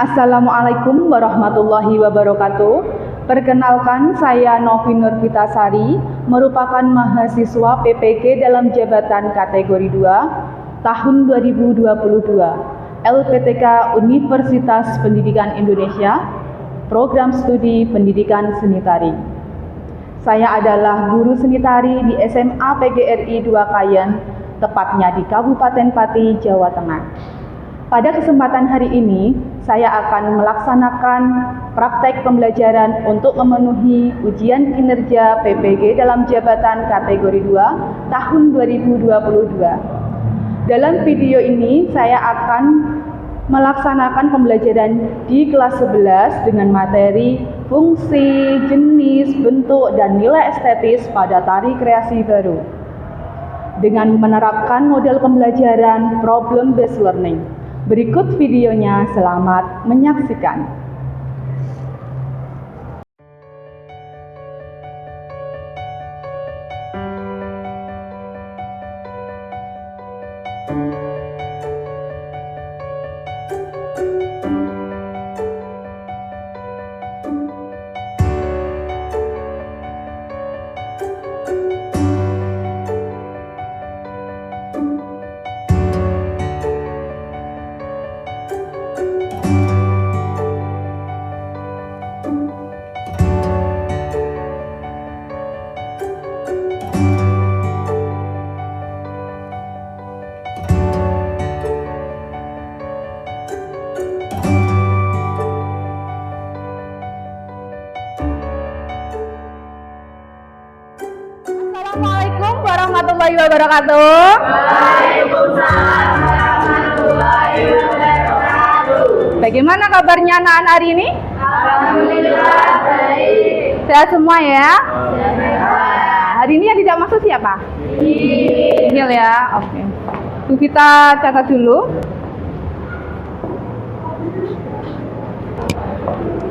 Assalamualaikum warahmatullahi wabarakatuh. Perkenalkan, saya Novi Nurvitasari, merupakan mahasiswa PPG dalam jabatan kategori 2 tahun 2022, LPTK Universitas Pendidikan Indonesia, Program Studi Pendidikan Seni Tari. Saya adalah guru seni tari di SMA PGRI 2 Kayen, tepatnya di Kabupaten Pati, Jawa Tengah. Pada kesempatan hari ini, saya akan melaksanakan praktek pembelajaran untuk memenuhi ujian kinerja PPG dalam jabatan kategori 2 tahun 2022. Dalam video ini, saya akan melaksanakan pembelajaran di kelas 11 dengan materi fungsi, jenis, bentuk, dan nilai estetis pada tari kreasi baru dengan menerapkan model pembelajaran problem based learning. Berikut videonya, selamat menyaksikan. Assalamualaikum warahmatullahi wabarakatuh. Waalaikumsalam warahmatullahi wabarakatuh. Bagaimana kabarnya anak-anak hari ini? Alhamdulillah baik. Sehat semua ya? Sehat. Hari ini yang tidak masuk siapa? Ini. Inil ya, oke. Kita catat dulu.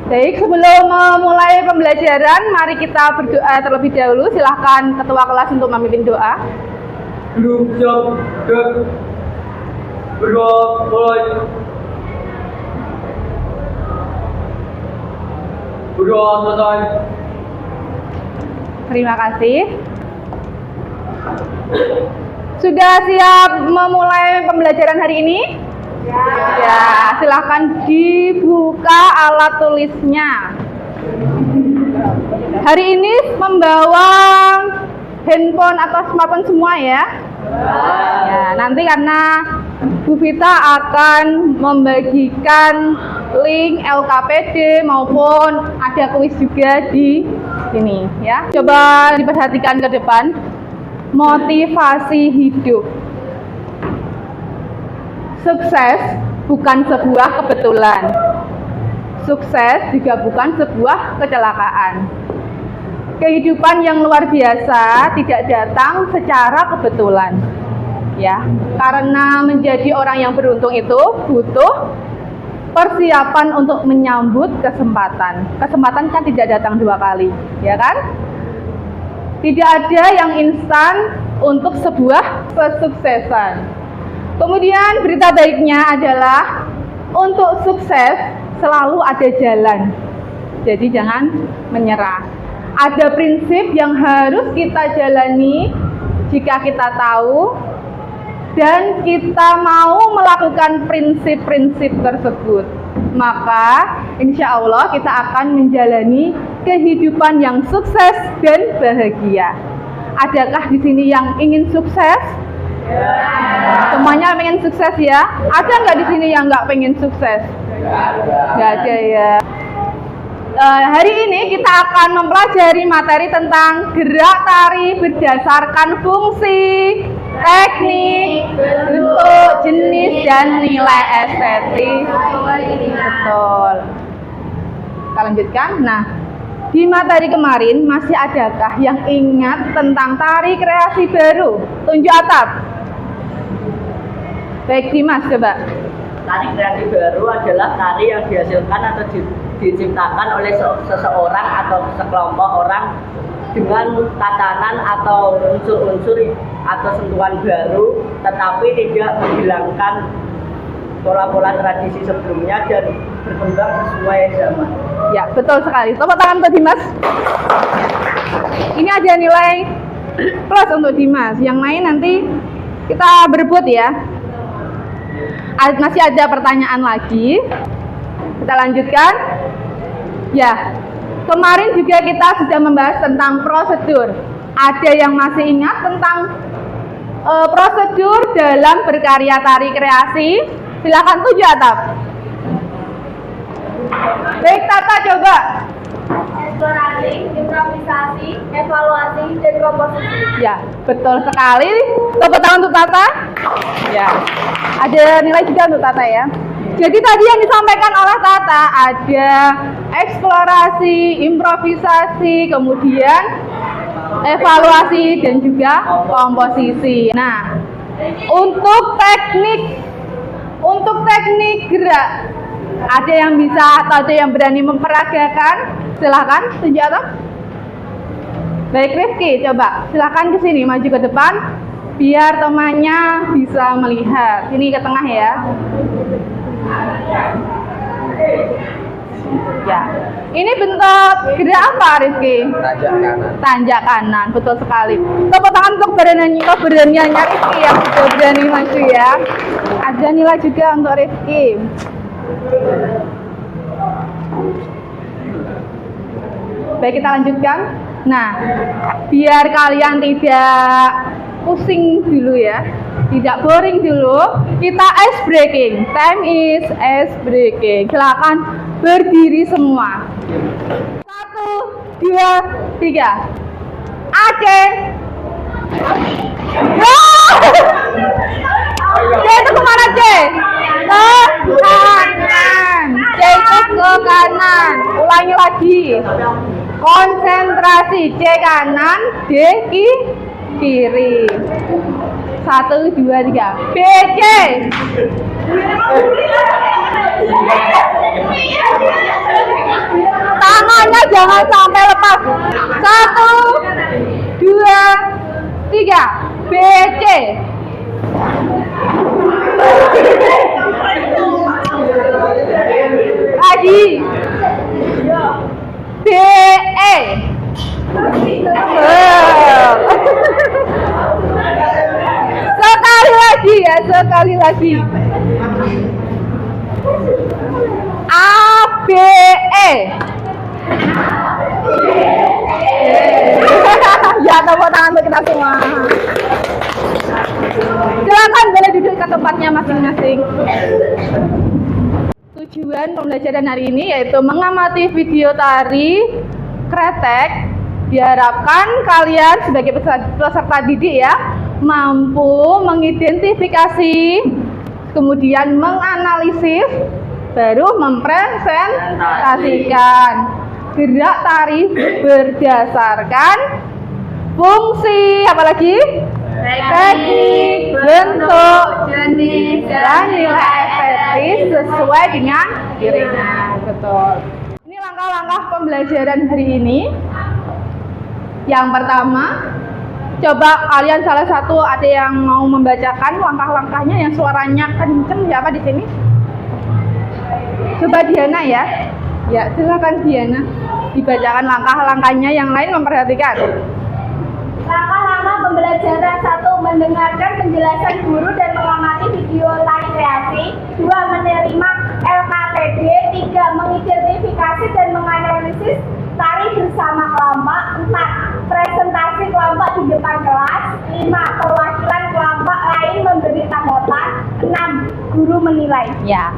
Baik, sebelum memulai pembelajaran, mari kita berdoa terlebih dahulu. Silahkan ketua kelas untuk memimpin doa. Berdoa mulai. Berdoa selesai. Terima kasih. Sudah siap memulai pembelajaran hari ini? Ya, silahkan dibuka alat tulisnya. Hari ini membawa handphone atau smartphone semua ya? Ya, nanti karena Bu Vita akan membagikan link LKPD maupun ada kuis juga di sini ya. Coba diperhatikan ke depan. Motivasi hidup. Sukses bukan sebuah kebetulan. Sukses juga bukan sebuah kecelakaan. Kehidupan yang luar biasa tidak datang secara kebetulan. Ya, karena menjadi orang yang beruntung itu butuh persiapan untuk menyambut kesempatan. Kesempatan kan tidak datang dua kali, ya kan? Tidak ada yang instan untuk sebuah kesuksesan. Kemudian berita baiknya adalah untuk sukses selalu ada jalan. Jadi jangan menyerah. Ada prinsip yang harus kita jalani jika kita tahu dan kita mau melakukan prinsip-prinsip tersebut. Maka insya Allah kita akan menjalani kehidupan yang sukses dan bahagia. Adakah di sini yang ingin sukses? Semuanya pengen sukses ya? Ada nggak di sini yang nggak pengen sukses? Nggak ada ya. Hari ini kita akan mempelajari materi tentang gerak tari berdasarkan fungsi, teknik, bentuk, jenis, dan nilai estetis. Betul. Kita lanjutkan. Nah, di materi kemarin masih adakah yang ingat tentang tari kreasi baru? Tunjuk atap. Baik, Dimas, coba. Tari kreasi baru adalah tari yang dihasilkan atau diciptakan oleh seseorang atau sekelompok orang dengan tatanan atau unsur-unsur atau sentuhan baru, tetapi tidak menghilangkan pola-pola tradisi sebelumnya dan berkembang sesuai zaman. Ya, betul sekali. Tepuk tangan untuk Dimas. Ini ada nilai plus untuk Dimas. Yang lain nanti kita berebut ya. Masih ada pertanyaan lagi. Kita lanjutkan. Ya, kemarin juga kita sudah membahas tentang prosedur. Ada yang masih ingat tentang prosedur dalam berkarya tari kreasi? Silakan tuju Atap. Baik, Tata coba. Eksplorasi, improvisasi, evaluasi, dan komposisi. Ya, betul sekali. Tepuk tangan untuk Tata. Ya, ada nilai juga untuk Tata ya. Jadi tadi yang disampaikan oleh Tata ada eksplorasi, improvisasi, kemudian evaluasi dan juga komposisi. Nah, untuk teknik gerak, ada yang bisa atau ada yang berani memperagakan? Silahkan, tunjuk atau? Baik, Rifki, coba silahkan ke sini, maju ke depan, biar temannya bisa melihat. Sini ke tengah ya. Ya, ini bentuk gerak apa, Rizky? Tanjak kanan. Tanjak kanan, betul sekali. Tepuk tangan untuk keberaniannya Rizky yang sudah berani maju ya. Ada nilai juga untuk Rizky. Baik, kita lanjutkan. Nah, biar kalian tidak pusing dulu ya, tidak boring dulu, kita ice breaking. Time is ice breaking. Silakan berdiri semua. 1, 2, 3. Aceh. C itu kemana C? Ke kanan. C itu ke kanan. Ulangi lagi. Konsentrasi. C kanan, D kiri. 1, 2, 3. BC. Tangannya jangan sampai lepas. 1, 2, 3. BC. Lagi. BE. Sekali lagi ya, sekali lagi. ABE. Ya, tepuk tangan untuk kita semua. Silakan boleh duduk ke tempatnya masing-masing. Tujuan pembelajaran hari ini yaitu mengamati video tari kretek. Diharapkan kalian sebagai peserta didik ya mampu mengidentifikasi, kemudian menganalisis, baru mempresentasikan gerak tari berdasarkan fungsi, apalagi teknik, bentuk, jenis, dan nilai estetis sesuai dengan dirinya. Betul. Ini langkah-langkah pembelajaran hari ini. Yang pertama, coba kalian salah satu ada yang mau membacakan langkah-langkahnya yang suaranya kenceng, siapa di sini? Coba Diana ya. Ya, silakan Diana. Dibacakan langkah-langkahnya, yang lain memperhatikan. Langkah-langkah pembelajaran: 1. Mendengarkan penjelasan guru dan mengamati video tari kreasi. 2. Menerima LKPD. 3. Mengidentifikasi dan menganalisis tari bersama kelompok. 4. Presentasi kelompok di depan kelas. 5. Perwakilan kelompok lain memberi tanggapan. 6. Guru menilai. Ya,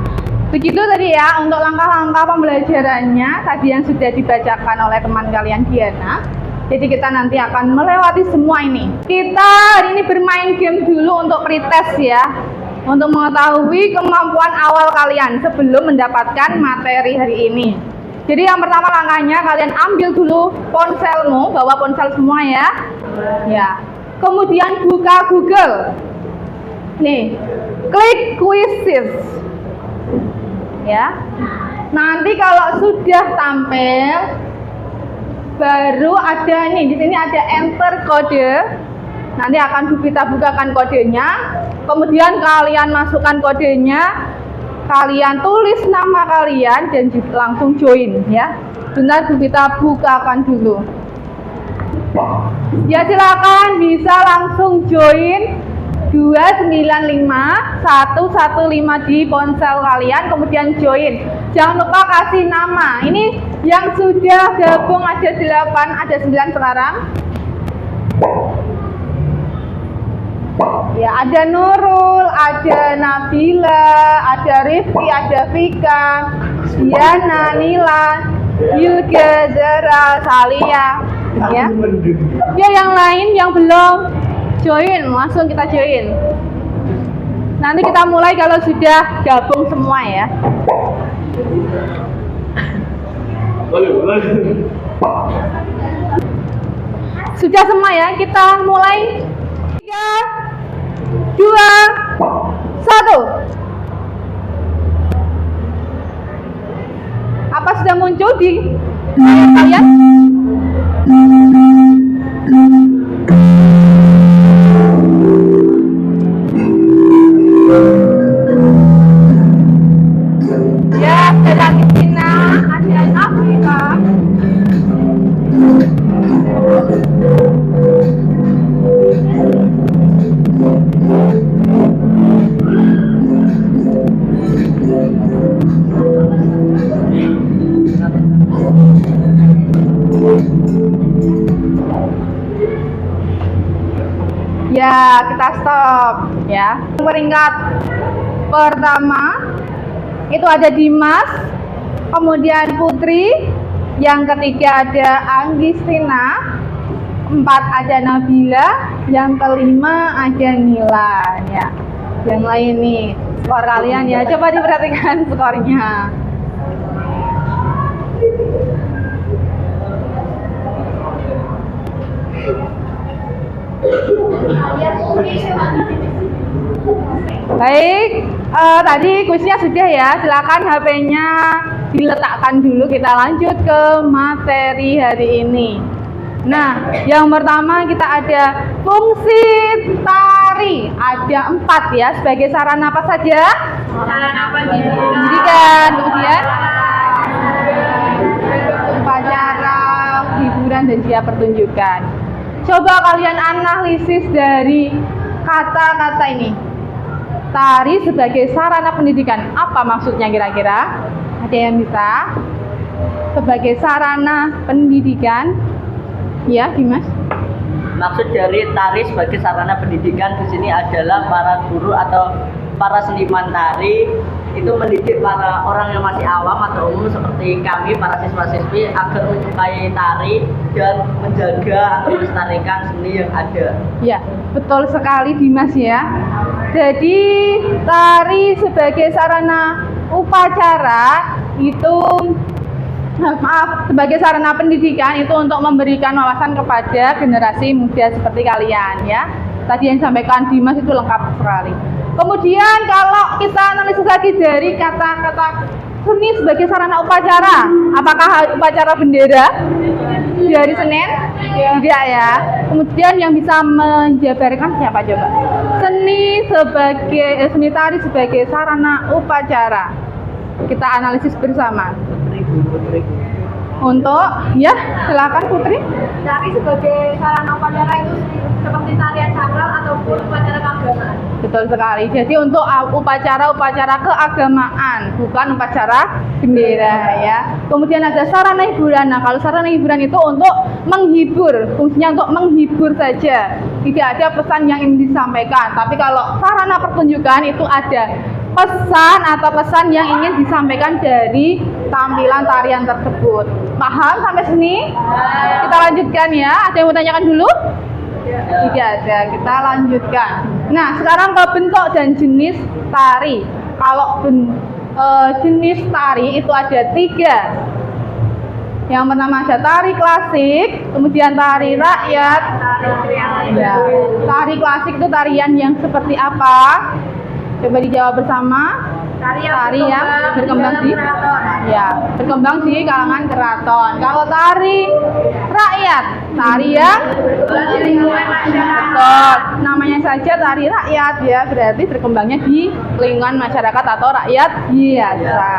begitu tadi ya untuk langkah-langkah pembelajarannya tadi yang sudah dibacakan oleh teman kalian Diana. Jadi kita nanti akan melewati semua ini. Kita hari ini bermain game dulu untuk pretest ya, untuk mengetahui kemampuan awal kalian sebelum mendapatkan materi hari ini. Jadi yang pertama langkahnya kalian ambil dulu ponselmu, bawa ponsel semua ya. Ya. Kemudian buka Google. Nih, klik quizzes. Ya. Nanti kalau sudah tampil baru ada nih, di sini ada enter kode. Nanti akan kita bukakan kodenya. Kemudian kalian masukkan kodenya. kalian tulis nama kalian dan langsung join ya. Bentar kita bukakan dulu. Ya silakan bisa langsung join 295-115 di ponsel kalian, kemudian join. Jangan lupa kasih nama. Ini yang sudah gabung ada 8, ada 9 sekarang. Ya, ada Nurul, ada Nabila, ada Rifki, ada Vika, Diana, Nila, Yulga, Zara, Salia, ya. Ya, yang lain yang belum join, langsung kita join. Nanti kita mulai kalau sudah gabung semua ya. Sudah semua ya, kita mulai. 3, 2, 1. Apa sudah muncul di kalian? Ya, ada Cina, ada Afrika. Ya, kita stop ya. Peringkat pertama itu ada Dimas, kemudian Putri, yang ketiga ada Anggistina, 4 ada Nabila, yang kelima ada Nila ya. Yang lain nih skor kalian ya, coba diperhatikan skornya. Baik, tadi kuisnya sudah ya. Silakan HP-nya diletakkan dulu. Kita lanjut ke materi hari ini. Nah, yang pertama kita ada fungsi tari. Ada 4 ya. Sebagai sarana apa saja? Sarana pendidikan, kemudian upacara, hiburan dan juga pertunjukan. Coba kalian analisis dari kata-kata ini. Tari sebagai sarana pendidikan. Apa maksudnya kira-kira? Ada yang bisa? Sebagai sarana pendidikan. Ya, Dimas. Maksud dari tari sebagai sarana pendidikan di sini adalah para guru atau para seniman tari itu mendidik para orang yang masih awam atau umum seperti kami para siswa-siswi agar menyukai tari dan menjaga atau melestarikan seni yang ada. Ya, betul sekali Dimas ya. Jadi tari sebagai sarana upacara itu sebagai sarana pendidikan itu untuk memberikan wawasan kepada generasi muda seperti kalian ya. Tadi yang disampaikan Dimas itu lengkap sekali. Kemudian kalau kita analisis lagi dari kata-kata seni sebagai sarana upacara, apakah upacara bendera di hari Senin? Tidak ya. Kemudian yang bisa menjabarkan siapa coba? Seni tari sebagai sarana upacara. Kita analisis bersama. Untuk ya silakan Putri. Tari sebagai sarana upacara itu seperti tarian sakral ataupun upacara keagamaan. Betul sekali. Jadi untuk upacara-upacara keagamaan, bukan upacara bendera ya. Kemudian ada sarana hiburan. Nah, kalau sarana hiburan itu untuk menghibur, fungsinya untuk menghibur saja. Tidak ada pesan yang ingin disampaikan. Tapi kalau sarana pertunjukan itu ada pesan atau pesan yang ingin disampaikan dari tampilan tarian tersebut. Paham sampai sini? Kita lanjutkan ya. Ada yang mau tanyakan dulu? Tidak ada. Kita lanjutkan. Nah, sekarang ke bentuk dan jenis tari. Kalau jenis tari itu ada 3. Yang pertama ada tari klasik, kemudian tari rakyat. Ya. Tari klasik itu tarian yang seperti apa? Coba dijawab bersama. Tari yang berkembang di Ya, berkembang di kalangan keraton. Kalau tari rakyat, tari yang betul, namanya saja tari rakyat ya, berarti berkembangnya di lingkungan masyarakat atau rakyat biasa.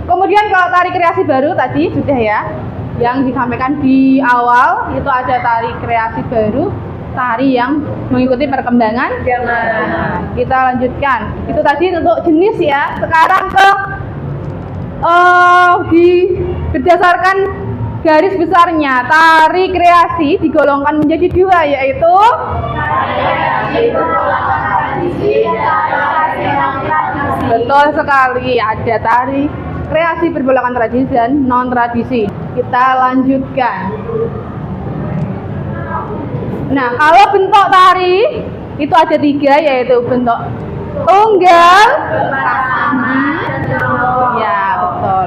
Kemudian kalau tari kreasi baru tadi sudah ya, yang disampaikan di awal itu ada tari kreasi baru, tari yang mengikuti perkembangan zaman. Kita lanjutkan. Itu tadi untuk jenis ya. Sekarang ke berdasarkan garis besarnya, tari kreasi digolongkan menjadi dua, yaitu betul sekali, ada tari kreasi berbolongan tradisi dan non tradisi. Kita lanjutkan. Nah, kalau bentuk tari itu ada tiga, yaitu bentuk tunggal, ya betul.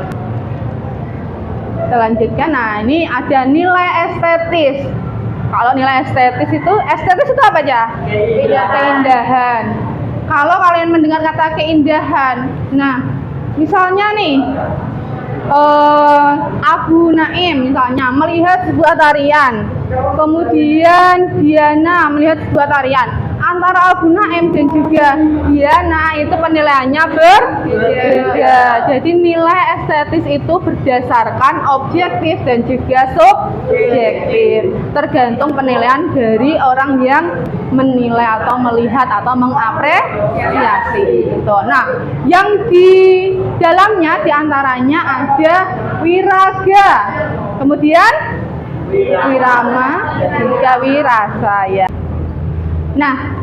Kita lanjutkan. Nah, ini ada nilai estetis. Kalau nilai estetis itu apa aja? Keindahan. Kalau kalian mendengar kata keindahan, nah misalnya nih Abu Naim misalnya melihat sebuah tarian, kemudian Diana melihat sebuah tarian, antara Abu Naim dan juga Diana itu penilaiannya berbeda. Jadi nilai estetis itu berdasarkan objektif dan juga subjektif, tergantung penilaian dari orang yang menilai atau melihat atau mengapresiasi gitu. Nah, yang di dalamnya diantaranya ada wiraga, kemudian wirama, juga wirasa ya. Nah,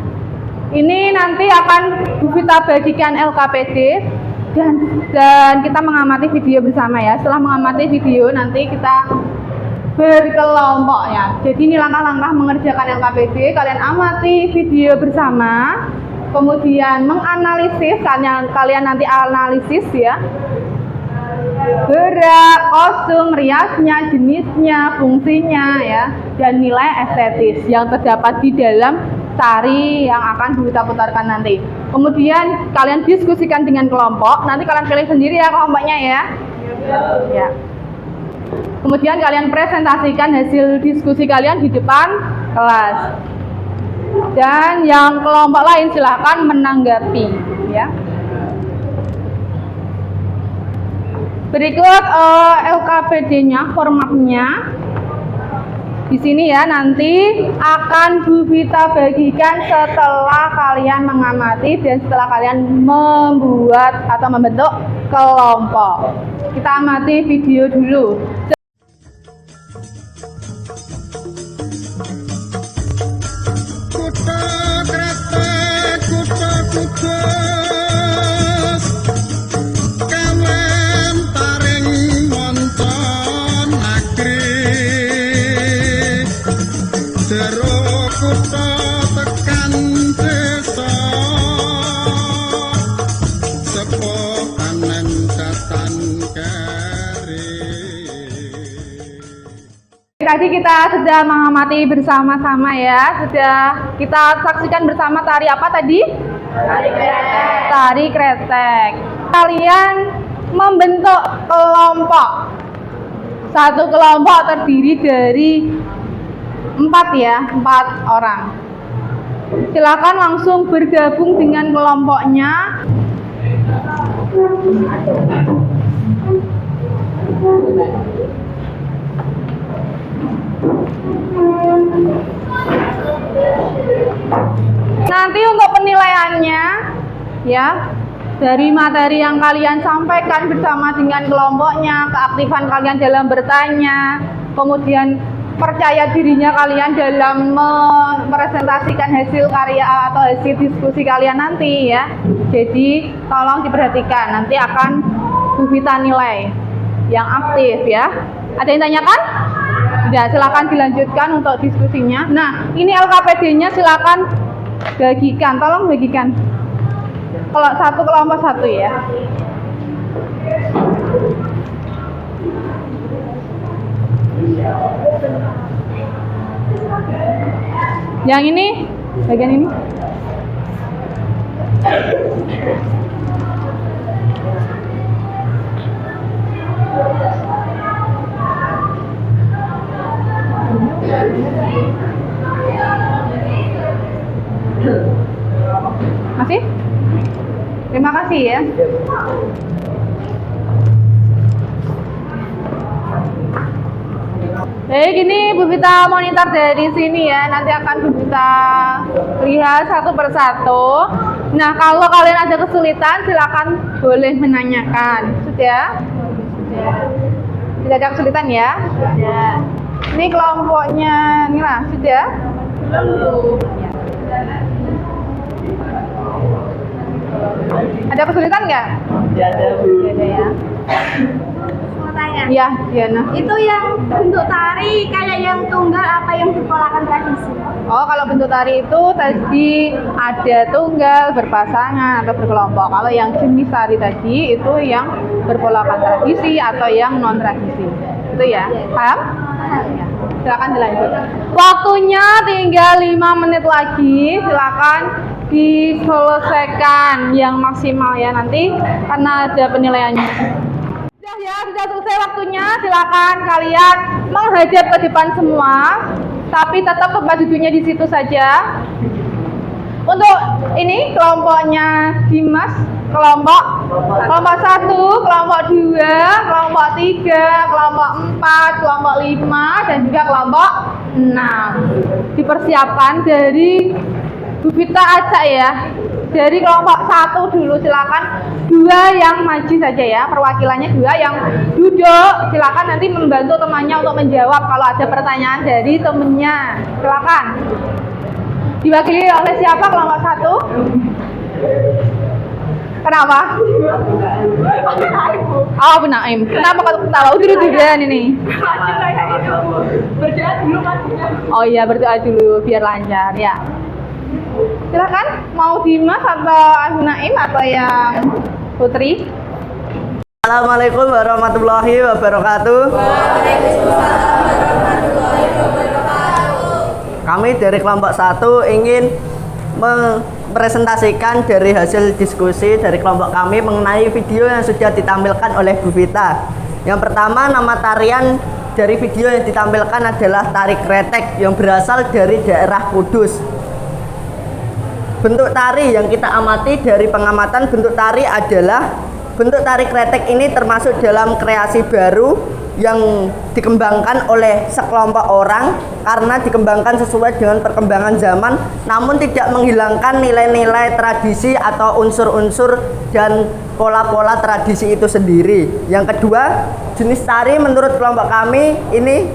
ini nanti akan Bu Vita bagikan LKPD dan kita mengamati video bersama ya. Setelah mengamati video nanti kita berkelompok ya. Jadi ini langkah-langkah mengerjakan LKPD. Kalian amati video bersama, kemudian menganalisis, kalian nanti analisis ya. Gerak, kostum, riasnya, jenisnya, fungsinya ya, dan nilai estetis yang terdapat di dalam tari yang akan kita putarkan nanti. Kemudian kalian diskusikan dengan kelompok. Nanti kalian pilih sendiri ya kelompoknya ya. Ya. Kemudian kalian presentasikan hasil diskusi kalian di depan kelas. Dan yang kelompok lain silahkan menanggapi ya. Berikut LKPD-nya, formatnya. Di sini ya, nanti akan Bu Vita bagikan setelah kalian mengamati dan setelah kalian membuat atau membentuk kelompok. Kita amati video dulu. Tadi kita sudah mengamati bersama-sama ya, sudah kita saksikan bersama tari apa tadi? Tari kretek. Tari kretek. Kalian membentuk kelompok. Satu kelompok terdiri dari 4 orang. Silakan langsung bergabung dengan kelompoknya. Nanti untuk penilaiannya ya, dari materi yang kalian sampaikan bersama dengan kelompoknya, keaktifan kalian dalam bertanya, kemudian percaya dirinya kalian dalam mepresentasikan hasil karya atau hasil diskusi kalian nanti ya. Jadi tolong diperhatikan, nanti akan Bu Vita nilai yang aktif ya. Ada yang tanyakan? Ya, silakan dilanjutkan untuk diskusinya. Nah, ini LKPD-nya silakan bagikan, tolong bagikan. Kalau satu kelompok satu ya. Yang ini, bagian ini. Masih? Terima kasih ya. Gini Bu Vita monitor dari sini ya. Nanti akan Bu Vita lihat satu persatu. Nah, kalau kalian ada kesulitan silakan boleh menanyakan. Sudah? Tidak ada kesulitan ya? Sudah. Ini kelompoknya Nila, sudah? Belum. Ada kesulitan nggak? Tidak ada, Bu. Tidak ada ya. Mau tanya. Iya, Diana. Itu yang bentuk tari kayak yang tunggal apa yang berpolakan tradisi? Oh, kalau bentuk tari itu tadi ada tunggal, berpasangan, atau berkelompok. Kalau yang jenis tari tadi itu yang berpolakan tradisi atau yang non tradisi. Itu ya, paham? Ya. Silakan dilanjut. Waktunya tinggal 5 menit lagi. Silakan diselesaikan yang maksimal ya nanti karena ada penilaiannya. Sudah ya, sudah selesai waktunya. Silakan kalian menghadap ke depan semua. Tapi tetap tempat duduknya di situ saja. Untuk ini kelompoknya Dimas, kelompok 1, kelompok 2, kelompok 3, kelompok 4, kelompok 5, dan juga kelompok 6. Dipersiapkan dari Bu Vita aja ya. Dari kelompok 1 dulu silakan 2 yang maju saja ya, perwakilannya 2 yang duduk. Silakan nanti membantu temannya untuk menjawab kalau ada pertanyaan dari temennya. Silakan. Diwakili oleh siapa kelompok 1? Kenapa? Oh, Bu Naim. Kenapa kau ketawa? Udah ini. Berdoa dulu maksudnya. Oh iya, berdoa dulu biar lancar ya. Silakan, mau Dimas atau Abu Naim atau yang Putri? Assalamualaikum warahmatullahi wabarakatuh. Kami dari kelompok 1 ingin mempresentasikan dari hasil diskusi dari kelompok kami mengenai video yang sudah ditampilkan oleh Bu Vita. Yang pertama, nama tarian dari video yang ditampilkan adalah tari kretek yang berasal dari daerah Kudus. Bentuk tari yang kita amati dari pengamatan bentuk tari adalah bentuk tari kretek ini termasuk dalam kreasi baru yang dikembangkan oleh sekelompok orang karena dikembangkan sesuai dengan perkembangan zaman, namun tidak menghilangkan nilai-nilai tradisi atau unsur-unsur dan pola-pola tradisi itu sendiri. Yang kedua, jenis tari menurut kelompok kami ini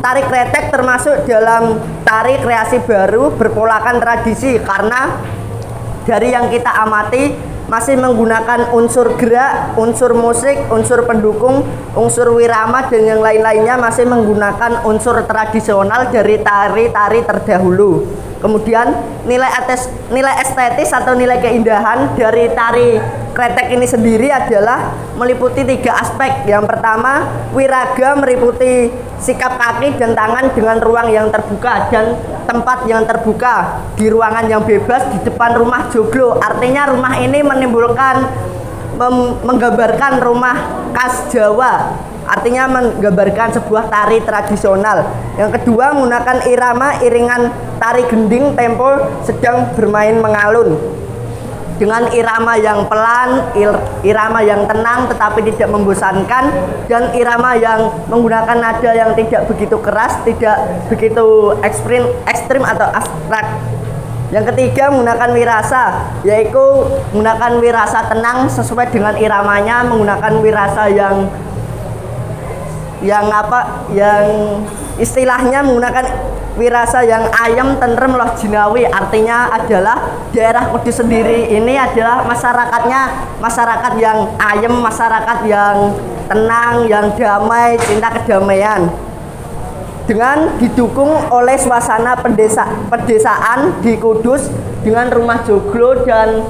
tari kretek termasuk dalam tari kreasi baru berpolakan tradisi karena dari yang kita amati masih menggunakan unsur gerak, unsur musik, unsur pendukung, unsur wirama dan yang lain-lainnya masih menggunakan unsur tradisional dari tari-tari terdahulu. Kemudian nilai estetis atau nilai keindahan dari tari kretek ini sendiri adalah meliputi 3 aspek. Yang pertama, wiraga meliputi sikap kaki dan tangan dengan ruang yang terbuka dan tempat yang terbuka di ruangan yang bebas di depan rumah joglo. Artinya rumah ini menimbulkan menggambarkan rumah khas Jawa. Artinya menggambarkan sebuah tari tradisional. Yang kedua, menggunakan irama iringan tari gending tempo sedang bermain mengalun dengan irama yang pelan, irama yang tenang tetapi tidak membosankan, dan irama yang menggunakan nada yang tidak begitu keras, tidak begitu ekstrim atau abstrak. Yang ketiga, menggunakan wirasa, yaitu menggunakan wirasa tenang sesuai dengan iramanya, menggunakan wirasa yang istilahnya menggunakan wirasa yang ayam, tentrem, loh jinawi. Artinya adalah daerah Kudus sendiri ini adalah masyarakat yang ayam, masyarakat yang tenang, yang damai, cinta kedamaian. Dengan didukung oleh suasana pedesaan di Kudus dengan rumah joglo dan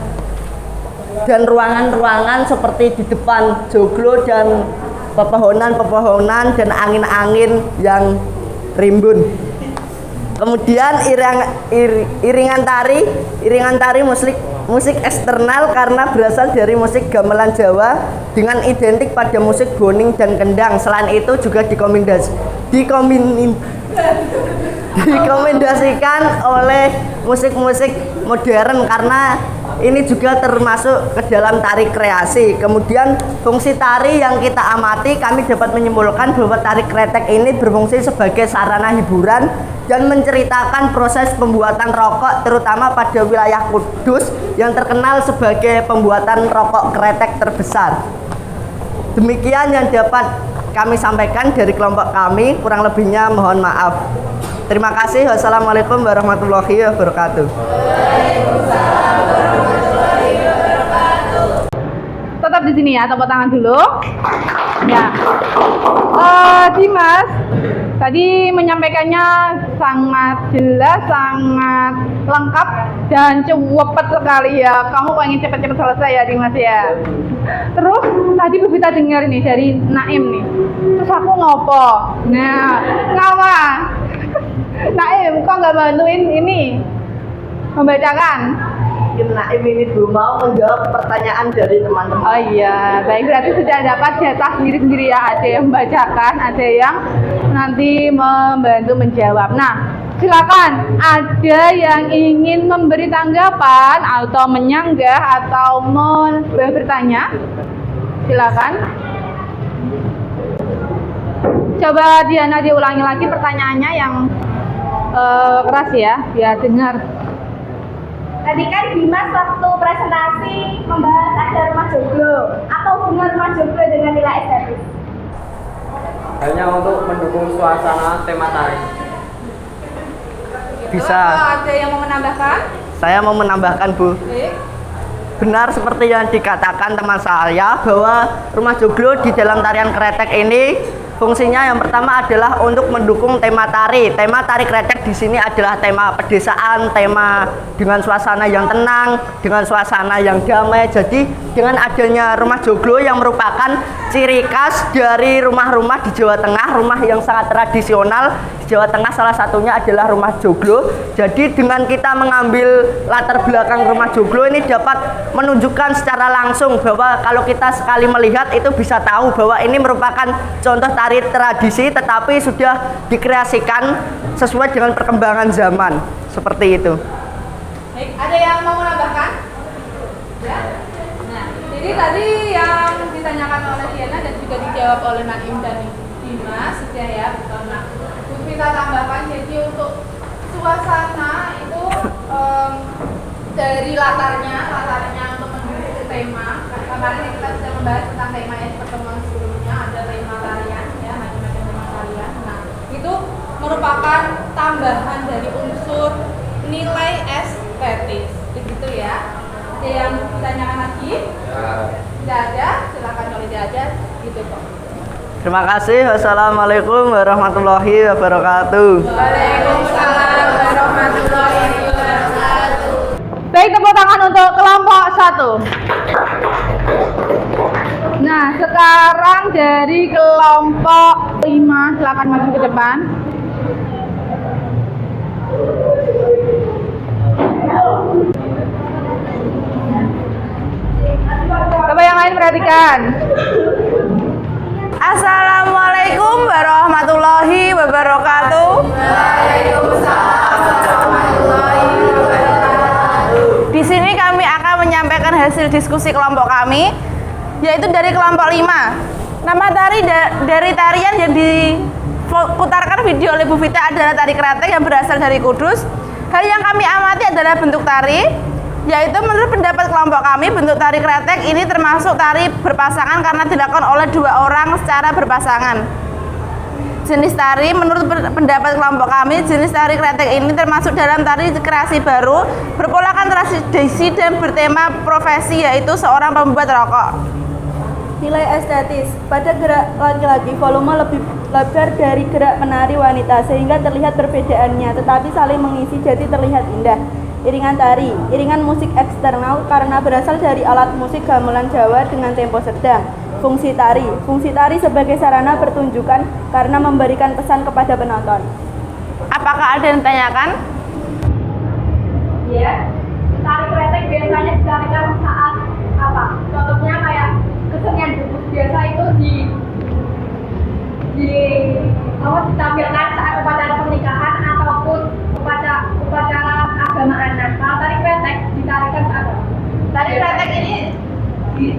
ruangan-ruangan seperti di depan joglo dan pepohonan dan angin-angin yang rimbun. Kemudian iringan tari musik eksternal karena berasal dari musik gamelan Jawa dengan identik pada musik boning dan kendang. Selain itu juga Direkomendasikan oleh musik-musik modern karena ini juga termasuk ke dalam tari kreasi. Kemudian fungsi tari yang kita amati, kami dapat menyimpulkan bahwa tari kretek ini berfungsi sebagai sarana hiburan dan menceritakan proses pembuatan rokok terutama pada wilayah Kudus yang terkenal sebagai pembuatan rokok kretek terbesar. Demikian yang dapat kami sampaikan dari kelompok kami, kurang lebihnya mohon maaf. Terima kasih. Wassalamualaikum warahmatullahi wabarakatuh. Tetap di sini ya, tepuk tangan dulu. Ya. Dimas tadi menyampaikannya sangat jelas, sangat lengkap dan cepat sekali ya. Kamu pengen cepat-cepat selesai ya Dimas ya. Terus tadi Bu Vita dengar nih dari Naim nih. Terus aku ngopo. Nah, ngapa? Naim, kok nggak bantuin ini membacakan? Mungkin Naim ini belum mau menjawab pertanyaan dari teman-teman. Oh iya, baik, berarti sudah dapat jatah sendiri-sendiri ya. Ada yang membacakan, ada yang nanti membantu menjawab. Nah, silakan. Ada yang ingin memberi tanggapan atau menyanggah atau bertanya? Silakan. Coba Diana diulangi lagi pertanyaannya yang keras ya, biar dengar. Tadi kan Dimas waktu presentasi membahas ada rumah joglo. Apa hubungan rumah joglo dengan nilai estetis? Hanya untuk mendukung suasana tema tari. Bisa. Ada yang mau menambahkan? Saya mau menambahkan, Bu. Benar seperti yang dikatakan teman saya bahwa rumah joglo di dalam tarian kretek ini fungsinya yang pertama adalah untuk mendukung tema tari. Tema tari kretek di sini adalah tema pedesaan, tema dengan suasana yang tenang, dengan suasana yang damai. Jadi dengan adanya rumah joglo yang merupakan ciri khas dari rumah-rumah di Jawa Tengah, rumah yang sangat tradisional di Jawa Tengah salah satunya adalah rumah joglo. Jadi dengan kita mengambil latar belakang rumah joglo ini dapat menunjukkan secara langsung bahwa kalau kita sekali melihat itu bisa tahu bahwa ini merupakan contoh tari tradisi tetapi sudah dikreasikan sesuai dengan perkembangan zaman seperti itu. Baik, ada yang mau menambahkan? Ya. Nah, jadi tadi yang ditanyakan oleh Diana dan juga dijawab oleh Naim dan Dimas sudah ya. Nah, kita tambahkan jadi untuk suasana itu dari latarnya untuk mendukung tema. Kemarin kita sudah membahas tentang tema yang pertemuan sebelumnya, ada tema tarian ya, macam-macam tema tarian. Nah, itu merupakan tambahan dari unsur nilai estetis, begitu ya. Ada yang ditanyakan lagi? Tidak ada, silakan kalau tidak ada, gitu kok. Terima kasih. Wassalamualaikum warahmatullahi wabarakatuh. Waalaikumsalam warahmatullahi wabarakatuh. Baik, tepuk tangan untuk kelompok 1. Nah, sekarang dari kelompok 5, silakan maju ke depan. Coba yang lain perhatikan. Assalamualaikum warahmatullahi wabarakatuh. Waalaikumsalam warahmatullahi wabarakatuh. Di sini kami akan menyampaikan hasil diskusi kelompok kami, yaitu dari kelompok 5. Nama tari dari tarian yang diputarkan video oleh Bu Vita adalah tari kretek yang berasal dari Kudus. Hal yang kami amati adalah bentuk tari, yaitu menurut pendapat kelompok kami bentuk tari kretek ini termasuk tari berpasangan karena dilakukan oleh 2 orang secara berpasangan. Jenis tari menurut pendapat kelompok kami, jenis tari kretek ini termasuk dalam tari kreasi baru, berpolakan tradisi dan bertema profesi, yaitu seorang pembuat rokok. Nilai estetis, pada gerak laki-laki volume lebih lebar dari gerak menari wanita sehingga terlihat perbedaannya tetapi saling mengisi jadi terlihat indah. Iringan tari, iringan musik eksternal karena berasal dari alat musik gamelan Jawa dengan tempo sedang. Fungsi tari sebagai sarana pertunjukan karena memberikan pesan kepada penonton. Apakah ada yang ditanyakan? Ya, tari kretek biasanya ditarikan saat apa? Contohnya kayak kesenian debus biasa itu ditampilkan saat upacara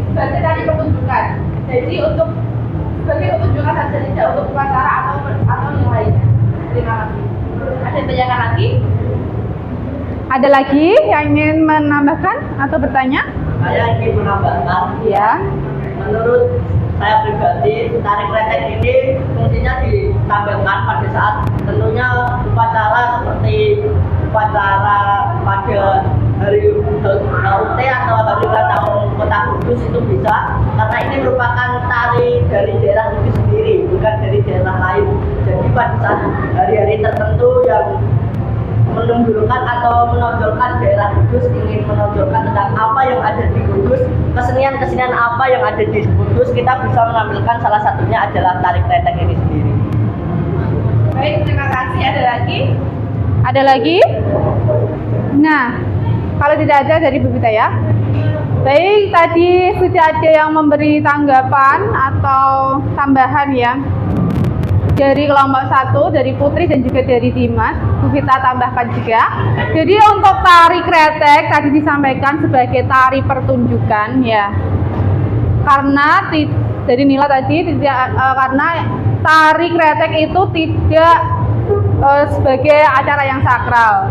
sebagai tari pertunjukan. Jadi untuk sebagai pertunjukan saja, tidak untuk upacara atau yang lainnya. Terima kasih. Ada yang tanyakan lagi? Ada lagi yang ingin menambahkan atau bertanya? Saya ingin menambahkan, Ya. menurut saya pribadi, tari kretek ini fungsinya ditampilkan pada saat tentunya upacara seperti upacara pada hari HUT atau hari ulang tahun Kota Kudus itu bisa, karena ini merupakan tari dari daerah itu sendiri, bukan dari daerah lain. Jadi pada saat hari-hari tertentu yang menunjukkan atau menonjolkan daerah Kudus, ingin menonjolkan tentang apa yang ada di Kudus, kesenian-kesenian apa yang ada di Kudus, kita bisa menampilkan salah satunya adalah tari kretek ini sendiri. Baik, terima kasih. Ada lagi? Ada lagi? Nah, kalau tidak ada dari Bu Vita ya. Baik, tadi sudah ada yang memberi tanggapan atau tambahan ya. Dari kelompok 1, dari Putri dan juga dari Dimas, Bu Vita tambahkan juga. Jadi untuk tari kretek tadi disampaikan sebagai tari pertunjukan ya. Karena dari Nila tadi tidak karena tari kretek itu tidak sebagai acara yang sakral.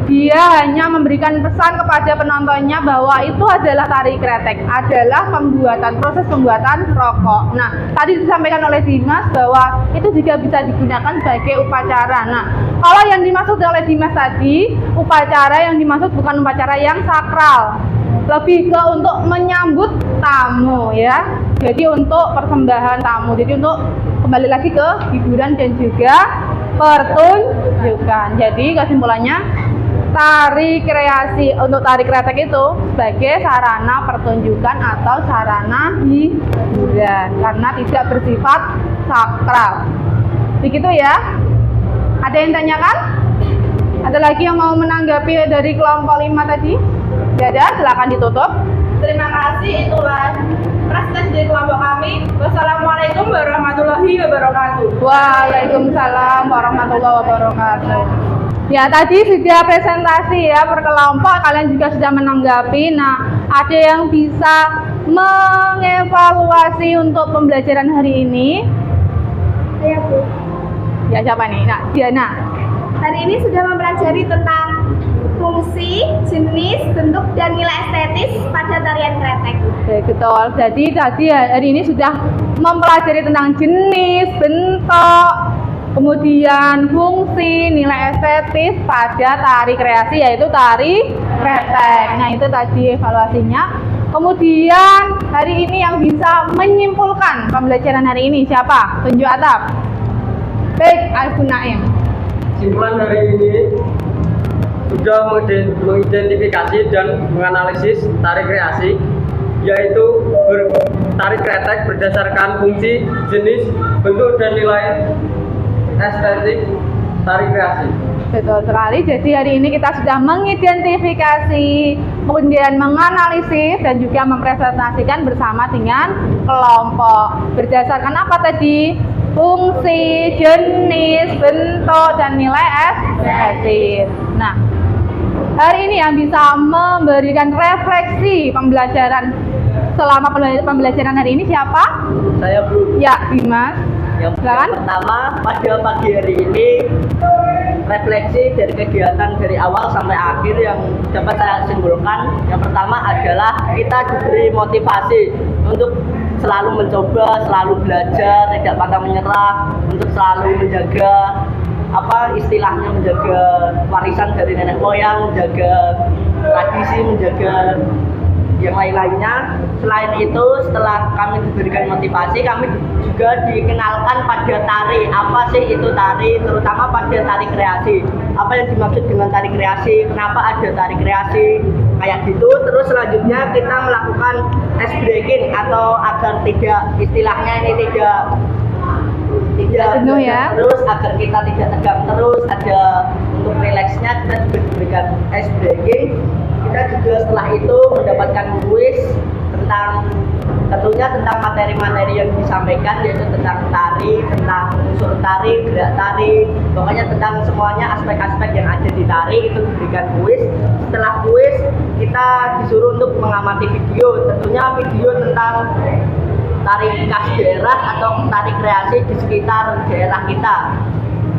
Dia hanya memberikan pesan kepada penontonnya bahwa itu adalah tari kretek, adalah proses pembuatan rokok. Nah, tadi disampaikan oleh Dimas bahwa itu juga bisa digunakan sebagai upacara. Nah, kalau yang dimaksud oleh Dimas tadi, upacara yang dimaksud bukan upacara yang sakral, lebih ke untuk menyambut tamu ya. Jadi untuk persembahan tamu, jadi untuk kembali lagi ke hiburan dan juga pertunjukan. Jadi kesimpulannya, tari kreasi untuk tari kretek itu sebagai sarana pertunjukan atau sarana hiburan karena tidak bersifat sakral. Begitu ya. Ada yang tanyakan? Ada lagi yang mau menanggapi dari kelompok 5 tadi? Tidak ada, silakan ditutup. Terima kasih, itulah presentasi dari kelompok kami. Wassalamualaikum warahmatullahi wabarakatuh. Waalaikumsalam warahmatullahi wabarakatuh. Ya, tadi sudah presentasi ya per kelompok, kalian juga sudah menanggapi. Nah, ada yang bisa mengevaluasi untuk pembelajaran hari ini? Saya Bu. Ya, siapa nih? Nah, Diana. Hari ini sudah mempelajari tentang fungsi, jenis, bentuk, dan nilai estetis pada tarian kretek. Oke, betul. Jadi tadi hari ini sudah mempelajari tentang jenis, bentuk, kemudian fungsi, nilai estetis pada tari kreasi yaitu tari kretek. Nah, itu tadi evaluasinya. Kemudian hari ini yang bisa menyimpulkan pembelajaran hari ini siapa? Tunjuk atap. Baik, Alfun Naim. Kesimpulan hari ini sudah mengidentifikasi dan menganalisis tari kreasi, yaitu tari kretek berdasarkan fungsi, jenis, bentuk, dan nilai estetik tari kreasi. Betul sekali. Jadi hari ini kita sudah mengidentifikasi, kemudian menganalisis dan juga mempresentasikan bersama dengan kelompok. Berdasarkan apa tadi? Fungsi, jenis, bentuk, dan nilai estetis. Nah, hari ini yang bisa memberikan refleksi pembelajaran selama pembelajaran hari ini siapa? Saya Bu. Ya, Dimas. Yang Silakan. pertama, pada pagi hari ini refleksi dari kegiatan dari awal sampai akhir yang dapat saya simpulkan. Yang pertama adalah kita diberi motivasi untuk selalu mencoba, selalu belajar, tidak pantang menyerah, untuk selalu menjaga menjaga warisan dari nenek moyang, menjaga tradisi, menjaga yang lain-lainnya. Selain itu, setelah kami diberikan motivasi, kami juga dikenalkan pada tari. Apa sih itu tari? Terutama pada tari kreasi. Apa yang dimaksud dengan tari kreasi? Kenapa ada tari kreasi? Kayak gitu. Terus selanjutnya kita melakukan ice breaking atau agar tidak istilahnya ini tidak jenuh ya. Terus agar kita tidak tegang terus, ada untuk rileksnya kita diberikan ice breaking. Kita juga setelah itu mendapatkan kuis tentang tentunya tentang materi-materi yang disampaikan, yaitu tentang tari, tentang unsur tari, gerak tari, pokoknya tentang semuanya aspek-aspek yang ada di tari itu diberikan kuis. Setelah kuis kita disuruh untuk mengamati video, tentunya video tentang tari khas daerah atau tari kreasi di sekitar daerah kita.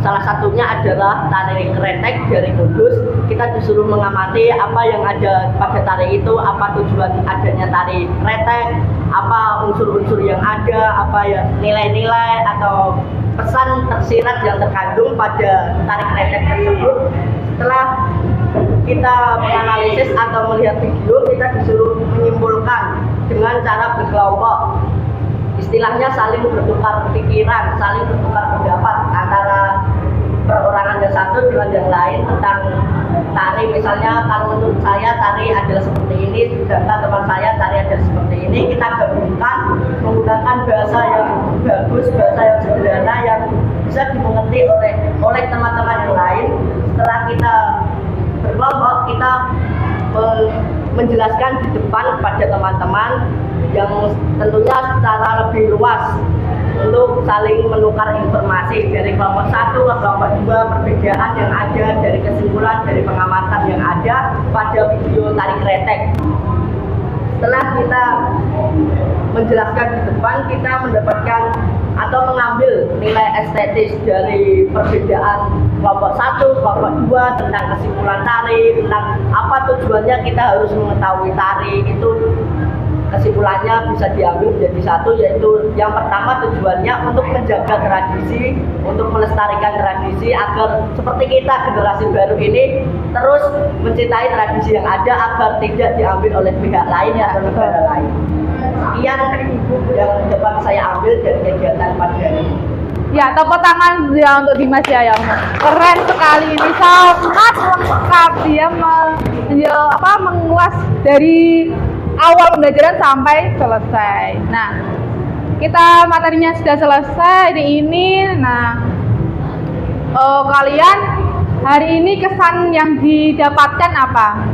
Salah satunya adalah tari kretek dari Kudus. Kita disuruh mengamati apa yang ada pada tari itu, apa tujuan adanya tari kretek, apa unsur-unsur yang ada, apa ya nilai-nilai atau pesan tersirat yang terkandung pada tari kretek tersebut. Setelah kita menganalisis atau melihat video, kita disuruh menyimpulkan dengan cara berkelompok. Istilahnya saling bertukar pikiran, saling bertukar pendapat antara perorangan yang satu dengan yang lain tentang tari. Misalnya kalau menurut saya tari adalah seperti ini, sedangkan teman saya tari adalah seperti ini. Kita gabungkan menggunakan bahasa yang bagus, bahasa yang sederhana yang bisa dimengerti oleh teman-teman yang lain. Setelah kita berkelompok, kita menjelaskan di depan kepada teman-teman yang tentunya secara lebih luas untuk saling menukar informasi dari kelompok 1 ke kelompok 2, perbedaan yang ada, dari kesimpulan, dari pengamatan yang ada pada video tari kretek. Setelah kita menjelaskan di depan, kita mendapatkan atau mengambil nilai estetis dari perbedaan kelompok 1, kelompok 2 tentang kesimpulan tari, tentang apa tujuannya kita harus mengetahui tari itu. Kesimpulannya bisa diambil menjadi satu, yaitu yang pertama tujuannya untuk menjaga tradisi, untuk melestarikan tradisi agar seperti kita generasi baru ini terus mencintai tradisi yang ada agar tidak diambil oleh pihak lain atau negara lain. Sekian yang dapat saya ambil dari kegiatan pada hari ini. Ya, tepuk tangan ya untuk Dimas ya, yang keren sekali ini, sangat lengkap dia mengulas dari awal pembelajaran sampai selesai. Nah, kita materinya sudah selesai ini. Nah, kalian hari ini kesan yang didapatkan apa?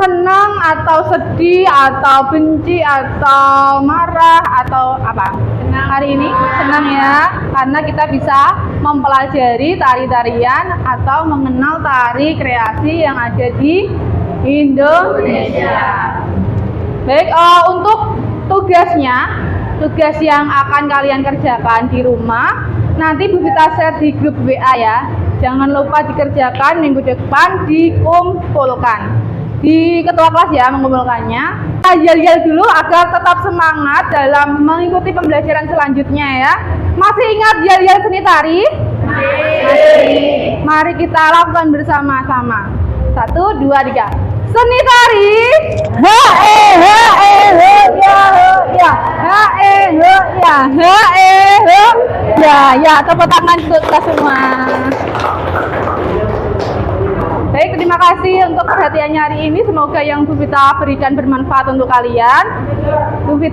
Senang atau sedih atau benci atau marah atau apa? Hari ini senang ya, karena kita bisa mempelajari tari-tarian atau mengenal tari kreasi yang ada di Indonesia. Baik, untuk tugas yang akan kalian kerjakan di rumah, nanti Bu Vita share di grup WA ya. Jangan lupa dikerjakan, minggu depan dikumpulkan. Di ketua kelas ya mengumpulkannya. Kita yel-yel dulu agar tetap semangat dalam mengikuti pembelajaran selanjutnya ya. Masih ingat yel-yel seni tari? Mari kita lakukan bersama-sama. 1, 2, 3. Seni tari, ya, tepuk tangan untuk kita semua. Baik, terima kasih untuk perhatiannya hari ini. Semoga yang Bu Vita berikan bermanfaat untuk kalian. Mari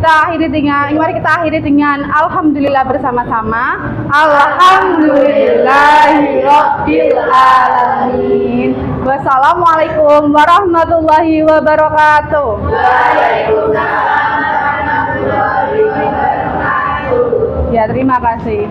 kita akhiri dengan alhamdulillah bersama-sama. Alhamdulillahirabbil alamin. Wassalamualaikum warahmatullahi wabarakatuh. Waalaikumsalam warahmatullahi wabarakatuh. Ya, terima kasih.